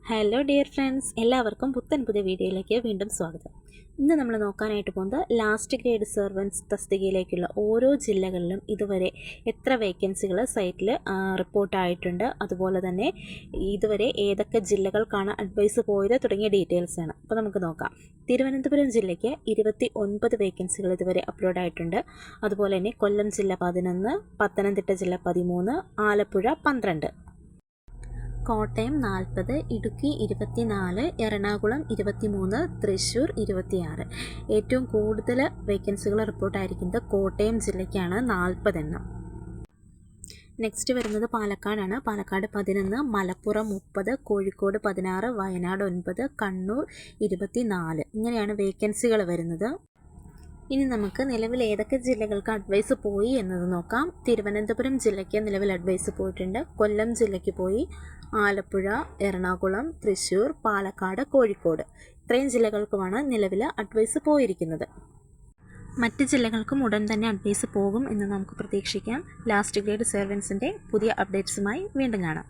Hello dear friends, എല്ലാവർക്കും പുതിയ വീഡിയോയിലേക്ക് വീണ്ടും സ്വാഗതം. ഇന്ന് നമ്മൾ നോക്കാനായിട്ട് പോകുന്നത് ലാസ്റ്റ് ഗ്രേഡ് സെർവൻസ് തസ്തികയിലേക്കുള്ള ഓരോ ജില്ലകളിലും ഇതുവരെ എത്ര വേക്കൻസികൾ സൈറ്റിൽ റിപ്പോർട്ടായിട്ടുണ്ട്, അതുപോലെ തന്നെ ഇതുവരെ ഏതൊക്കെ ജില്ലകൾക്കാണ് അഡ്വൈസ് പോയത് തുടങ്ങിയ ഡീറ്റെയിൽസാണ്. അപ്പോൾ നമുക്ക് നോക്കാം. തിരുവനന്തപുരം ജില്ലയ്ക്ക് 29 വേക്കൻസികൾ ഇതുവരെ അപ്ലോഡ് ആയിട്ടുണ്ട്. അതുപോലെ തന്നെ കൊല്ലം ജില്ല 11, പത്തനംതിട്ട ജില്ല 13, ആലപ്പുഴ 12, കോട്ടയം 40, ഇടുക്കി 24, എറണാകുളം 23, തൃശ്ശൂർ 26. ഏറ്റവും കൂടുതൽ വേക്കൻസികൾ റിപ്പോർട്ടായിരിക്കുന്നത് കോട്ടയം ജില്ലയ്ക്കാണ്, 40 എണ്ണം. നെക്സ്റ്റ് വരുന്നത് പാലക്കാടാണ്. പാലക്കാട് 11, മലപ്പുറം 30, കോഴിക്കോട് 16, വയനാട് 9, കണ്ണൂർ 24. ഇങ്ങനെയാണ് വേക്കൻസികൾ വരുന്നത്. ഇനി നമുക്ക് നിലവിൽ ഏതൊക്കെ ജില്ലകൾക്ക് അഡ്വൈസ് പോയി എന്നത് നോക്കാം. തിരുവനന്തപുരം ജില്ലയ്ക്ക് നിലവിൽ അഡ്വൈസ് പോയിട്ടുണ്ട്. കൊല്ലം ജില്ലയ്ക്ക് പോയി. ആലപ്പുഴ, എറണാകുളം, തൃശ്ശൂർ, പാലക്കാട്, കോഴിക്കോട് ഇത്രയും ജില്ലകൾക്കുമാണ് നിലവിൽ അഡ്വൈസ് പോയിരിക്കുന്നത്. മറ്റ് ജില്ലകൾക്കും ഉടൻ തന്നെ അഡ്വൈസ് പോകും എന്ന് നമുക്ക് പ്രതീക്ഷിക്കാം. ലാസ്റ്റ് ഗ്രേഡ് സെർവൻസിൻ്റെ പുതിയ അപ്ഡേറ്റ്സുമായി വീണ്ടും കാണാം.